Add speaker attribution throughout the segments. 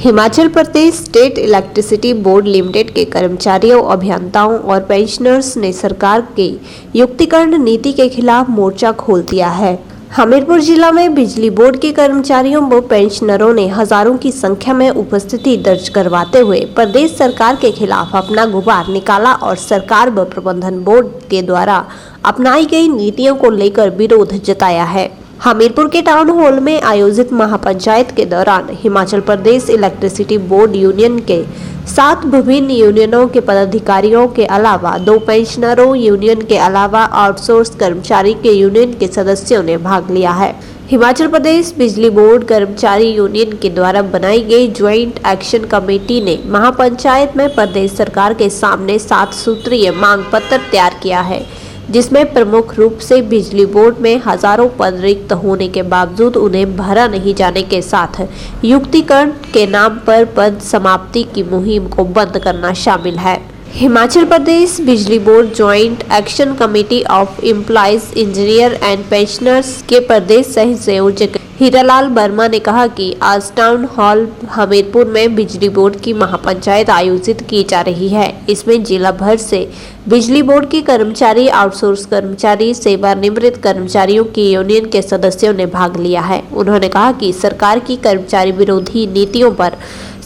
Speaker 1: Himachal Pradesh state electricity board limited के कर्मचारियों, अभियंताओं और पेंशनर्स ने सरकार की युक्तिकरण नीति के खिलाफ मोर्चा खोल दिया है। हमीरपुर जिला में बिजली बोर्ड के कर्मचारियों व पेंशनरों ने हजारों की संख्या में उपस्थिति दर्ज करवाते हुए प्रदेश सरकार के खिलाफ अपना गुबार निकाला और सरकार व प्रबंधन बोर्ड के द्वारा अपनाई गई नीतियों को लेकर विरोध जताया है। हमीरपुर के टाउन हॉल में आयोजित महापंचायत के दौरान Himachal Pradesh electricity board union के 7 विभिन्न यूनियनों के पदाधिकारियों के अलावा 2 पेंशनरों यूनियन के अलावा आउटसोर्स कर्मचारी के यूनियन के सदस्यों ने भाग लिया है। हिमाचल प्रदेश बिजली बोर्ड कर्मचारी यूनियन के द्वारा बनाई गई ज्वाइंट एक्शन कमेटी ने महापंचायत में प्रदेश सरकार के सामने 7 सूत्रीय मांग पत्र तैयार किया है, जिसमें प्रमुख रूप से बिजली बोर्ड में हजारों पद रिक्त होने के बावजूद उन्हें भरा नहीं जाने के साथ युक्तिकरण के नाम पर पद समाप्ति की मुहिम को बंद करना शामिल है। हिमाचल प्रदेश बिजली board joint action committee of employees engineer and pensioners के प्रदेश सह संयोजक हीरालाल वर्मा ने कहा कि आज टाउन हॉल हमीरपुर में बिजली बोर्ड की महापंचायत आयोजित की जा रही है। इसमें जिला भर से बिजली बोर्ड के कर्मचारी, आउटसोर्स कर्मचारी, सेवानिवृत्त कर्मचारियों की यूनियन के सदस्यों ने भाग लिया है। उन्होंने कहा कि सरकार की कर्मचारी विरोधी नीतियों पर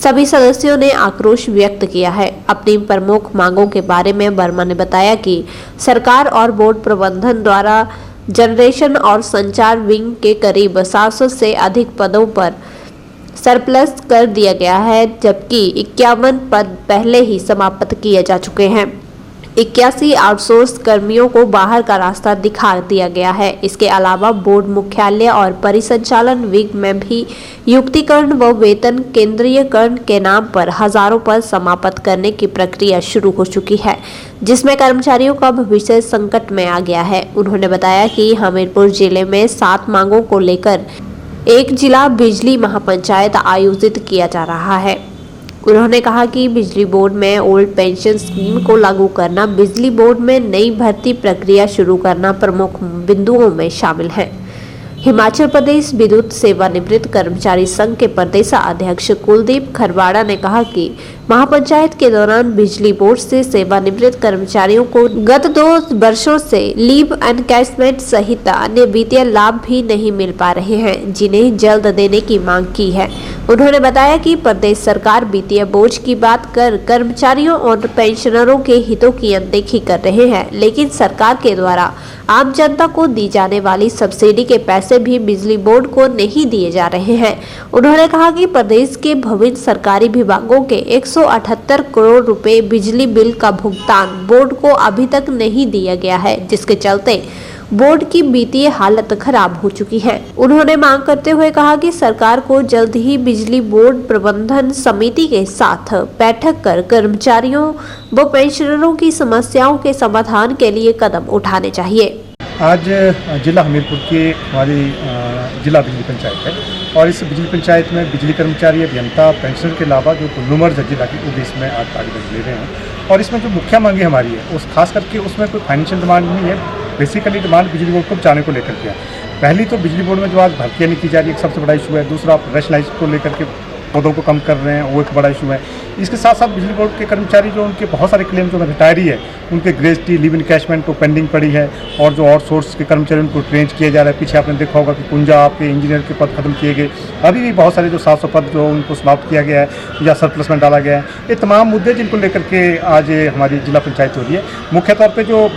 Speaker 1: सभी सदस्यों ने आक्रोश व्यक्त किया है। अपनी प्रमुख मांगों के बारे में वर्मा ने बताया कि सरकार और बोर्ड प्रबंधन द्वारा जनरेशन और संचार विंग के करीब 700 से अधिक पदों पर सरप्लस कर दिया गया है, जबकि 51 पद पहले ही समाप्त किए जा चुके हैं। 81 आउटसोर्स कर्मियों को बाहर का रास्ता दिखा दिया गया है। इसके अलावा बोर्ड मुख्यालय और परिसंचालन विंग में भी युक्तिकरण व वेतन केंद्रीयकरण के नाम पर हजारों पद समाप्त करने की प्रक्रिया शुरू हो चुकी है, जिसमें कर्मचारियों का भविष्य संकट में आ गया है। उन्होंने बताया कि हमीरपुर जिले में 7 मांगों को लेकर एक जिला बिजली महापंचायत आयोजित किया जा रहा है। उन्होंने कहा कि बिजली बोर्ड में ओल्ड पेंशन स्कीम को लागू करना, बिजली बोर्ड में नई भर्ती प्रक्रिया शुरू करना प्रमुख बिंदुओं में शामिल है। हिमाचल प्रदेश विद्युत सेवानिवृत्त कर्मचारी संघ के प्रदेश अध्यक्ष कुलदीप खरवाड़ा ने कहा कि महापंचायत के दौरान बिजली बोर्ड से सेवानिवृत्त कर्मचारियों को गत 2 वर्षों से लीव एनकैशमेंट सहित अन्य वित्तीय लाभ भी नहीं मिल पा रहे हैं, जिन्हें जल्द देने की मांग की है। उन्होंने बताया कि प्रदेश सरकार वित्तीय बोझ की बात कर कर्मचारियों और पेंशनरों के हितों की अनदेखी कर रहे हैं, लेकिन सरकार के द्वारा आम जनता को दी जाने वाली सब्सिडी के पैसे भी बिजली बोर्ड को नहीं दिए जा रहे हैं। उन्होंने कहा कि प्रदेश के विभिन्न सरकारी विभागों के 178 करोड़ रुपए बिजली बिल का भुगतान बोर्ड को अभी तक नहीं दिया गया है, जिसके चलते बोर्ड की वित्तीय हालत खराब हो चुकी है। उन्होंने मांग करते हुए कहा कि सरकार को जल्द ही बिजली बोर्ड प्रबंधन समिति के साथ बैठक कर कर्मचारियों व पेंशनरों की समस्याओं के समाधान के लिए कदम उठाने चाहिए।
Speaker 2: आज जिला हमीरपुर की हमारी जिला बिजली पंचायत है और इस बिजली पंचायत में बिजली कर्मचारी, अभियंता, पेंशनर के अलावा जो नुमर्ज जिला की वो भी इसमें आज भाग ले रहे हैं। और इसमें जो मुख्य मांगे हमारी है उस खास करके उसमें कोई फाइनेंशियल डिमांड नहीं है, बेसिकली डिमांड बिजली बोर्ड को बचाने को लेकर के है। पहली तो बिजली बोर्ड में जो आज भर्तियाँ नहीं की जा रही है, एक सबसे बड़ा इशू है। दूसरा आप रैशनलाइज को लेकर के पदों को कम कर रहे हैं, वो एक बड़ा इशू है। इसके साथ साथ बिजली बोर्ड के कर्मचारी जो उनके बहुत सारे क्लेम जो रिटायरी है, उनके ग्रेजुटी, लीव इनकैशमेंट तो पेंडिंग पड़ी है। और जो आउटसोर्स के कर्मचारी उनको ट्रेंच किया जा रहा है। पीछे आपने देखा होगा कि कुंजा आपके इंजीनियर के पद खत्म किए गए। अभी भी बहुत सारे जो 700 पद जो उनको समाप्त किया गया है या सरप्लस में डाला गया है। ये तमाम मुद्दे जिनको लेकर के आज हमारी जिला पंचायत हो रही है। मुख्य तौर पर जो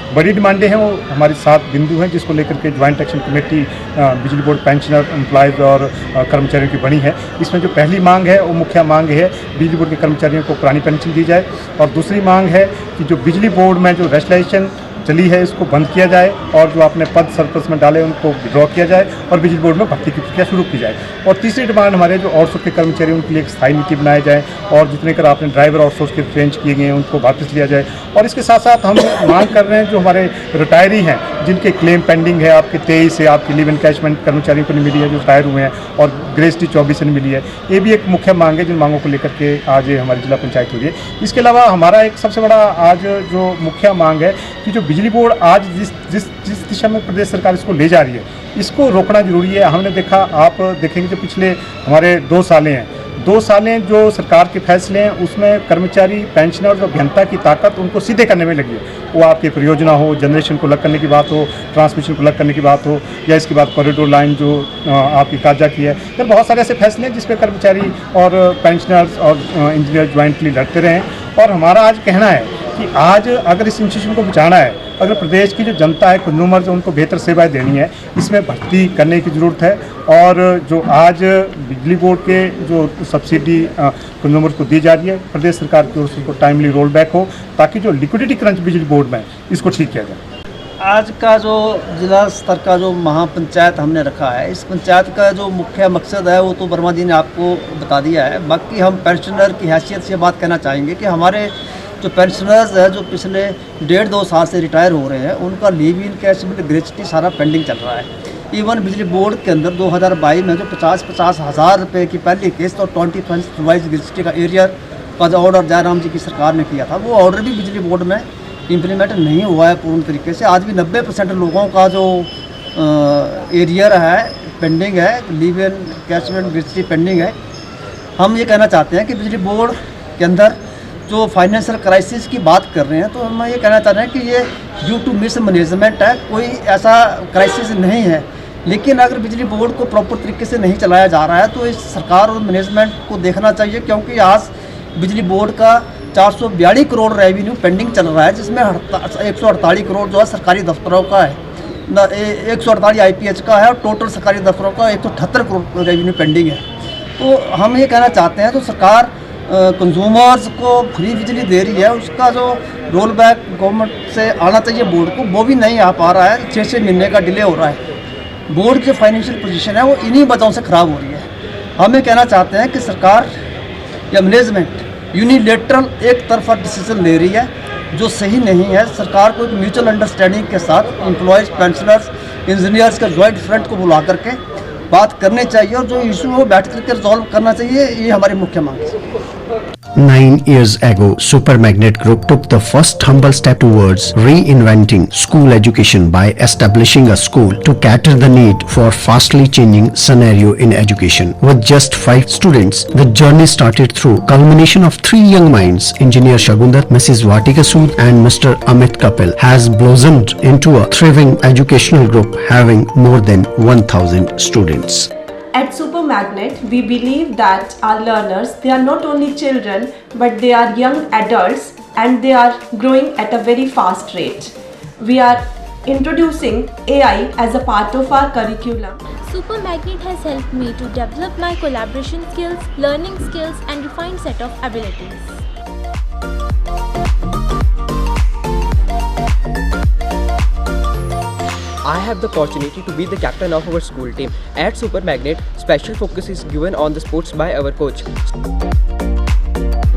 Speaker 2: बड़ी डिमांडें हैं वो हमारी 7 बिंदु हैं, जिसको लेकर के ज्वाइंट एक्शन कमेटी बिजली बोर्ड पेंशनर, एम्प्लॉयज़ और कर्मचारियों की बनी है। इसमें जो पहली मांग है वो मुख्य मांग है बिजली बोर्ड के कर्मचारियों को पुरानी पेंशन दी जाए। और दूसरी मांग है कि जो बिजली बोर्ड में जो रैशनलाइजेशन चली है इसको बंद किया जाए और जो आपने पद सरप्लस में डाले उनको विड्रॉ किया जाए और बिजली बोर्ड में भर्ती की प्रक्रिया शुरू की जाए। और तीसरी डिमांड हमारे जो आउटसोर्स के कर्मचारी उनके लिए एक स्थायी नीति बनाई जाए और जितने कर आपने ड्राइवर आउटसोर्स के ट्रेंच किए गए हैं उनको वापस लिया जाए। और इसके साथ साथ हम मांग कर रहे हैं जो हमारे रिटायरी हैं जिनके क्लेम पेंडिंग है, आपके 23 से आपकी लीव इनकैशमेंट कर्मचारियों को नहीं मिली है, जो रिटायर हुए हैं, और ग्रेजुटी 24 से नहीं मिली है। ये भी एक मुख्य मांग है जिन मांगों को लेकर के आज हमारी जिला पंचायत हो रही है। इसके अलावा हमारा एक सबसे बड़ा आज जो मुख्य मांग है कि जो बिजली बोर्ड आज जिस दिशा में प्रदेश सरकार इसको ले जा रही है इसको रोकना जरूरी है। हमने देखा, आप देखेंगे जो पिछले हमारे 2 सालें हैं 2 सालें जो सरकार के फैसले हैं उसमें कर्मचारी, पेंशनर और अभियंता की ताकत उनको सीधे करने में लगी है। वो आपकी परियोजना हो, जनरेशन को अलग करने की बात हो, ट्रांसमिशन को अलग करने की बात हो, या इसके बाद कॉरिडोर लाइन जो आपकी काजा की है, फिर बहुत सारे ऐसे फैसले हैं जिस पे कर्मचारी और पेंशनर्स और इंजीनियर ज्वाइंटली लड़ते रहे हैं। और हमारा आज कहना है कि आज अगर इस इंस्टीट्यूशन को बचाना है, अगर प्रदेश की जो जनता है, कंज्यूमर्स है, उनको बेहतर सेवाएं देनी है, इसमें भर्ती करने की ज़रूरत है। और जो आज बिजली बोर्ड के जो सब्सिडी कंज्यूमर्स को दी जा रही है, प्रदेश सरकार की ओर से उसको टाइमली रोल बैक हो, ताकि जो लिक्विडिटी क्रंच बिजली बोर्ड में है, इसको ठीक किया जाए।
Speaker 3: आज का जो जिला स्तर का जो महापंचायत हमने रखा है, इस पंचायत का जो मुख्य मकसद है वो तो वर्मा जी ने आपको बता दिया है। बाकी हम पेंशनर की हैसियत से बात कहना चाहेंगे कि हमारे जो पेंशनर्स हैं जो पिछले 1.5-2 साल से रिटायर हो रहे हैं, उनका लीव इन कैशमेंट ग्रेच्युटी सारा पेंडिंग चल रहा है। इवन बिजली बोर्ड के अंदर 2022 में जो 50-50 हज़ार रुपये की पहली किस्त और 20 रिवाइज ग्रेच्युटी का एरियर का जो ऑर्डर जयराम जी की सरकार ने किया था, वो ऑर्डर भी बिजली बोर्ड में इम्प्लीमेंट नहीं हुआ है पूर्ण तरीके से। आज भी 90% लोगों का जो एरियर है पेंडिंग है, लीव इन कैशमेंट ग्रेच्युटी पेंडिंग है। हम ये कहना चाहते हैं कि बिजली बोर्ड के अंदर जो फाइनेंशियल क्राइसिस की बात कर रहे हैं, तो हम ये कहना चाह रहे हैं कि ये ड्यू टू मिस मैनेजमेंट है, कोई ऐसा क्राइसिस नहीं है। लेकिन अगर बिजली बोर्ड को प्रॉपर तरीके से नहीं चलाया जा रहा है तो इस सरकार और मैनेजमेंट को देखना चाहिए, क्योंकि आज बिजली बोर्ड का 442 करोड़ रेवेन्यू पेंडिंग चल रहा है, जिसमें 148 करोड़ जो है सरकारी दफ्तरों का है, 148 IPH का है, और टोटल सरकारी दफ्तरों का 178 करोड़ रेवेन्यू पेंडिंग है। तो हम ये कहना चाहते हैं, तो सरकार कंज्यूमर्स को फ्री बिजली दे रही है, उसका जो रोल बैक गवर्नमेंट से आना चाहिए बोर्ड को, वो भी नहीं आ पा रहा है। 6 महीने का डिले हो रहा है। बोर्ड की फाइनेंशियल पोजीशन है वो इन्हीं वजहों से ख़राब हो रही है। हम ये कहना चाहते हैं कि सरकार या मैनेजमेंट यूनिलेटरल एक तरफा डिसीजन ले रही है, जो सही नहीं है। सरकार को एक म्यूचुअल अंडरस्टैंडिंग के साथ एम्प्लॉयज़, पेंशनर्स, इंजीनियर्स का जॉइंट फ्रंट को बुला करके बात करनी चाहिए, और जो इशू हो बैठ करके रिजॉल्व करना चाहिए। ये हमारी मुख्य मांग है।
Speaker 4: 9 years ago, Super Magnet Group took the first humble step towards reinventing school education by establishing a school to cater the need for fastly changing scenario in education. With just 5 students, the journey started through culmination of 3 young minds, Engineer Shagundar, Mrs. Vatika Sood and Mr. Amit Kapil, has blossomed into a thriving educational group having more than 1000 students.
Speaker 5: At Super Magnet, we believe that our learners, they are not only children, but they are young adults, and they are growing at a very fast rate. We are introducing AI as a part of our curriculum.
Speaker 6: Super Magnet has helped me to develop my collaboration skills, learning skills, and refined set of abilities.
Speaker 7: I have the opportunity to be the captain of our school team. At Super Magnet, special focus is given on the sports by our coach.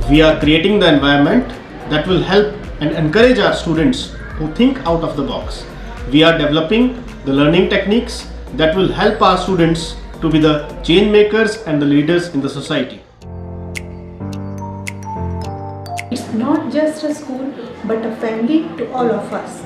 Speaker 8: We are creating the environment that will help and encourage our students who think out of the box. We are developing the learning techniques that will help our students to be the change makers and the leaders in the society.
Speaker 9: It's not just a school but a family to all of us.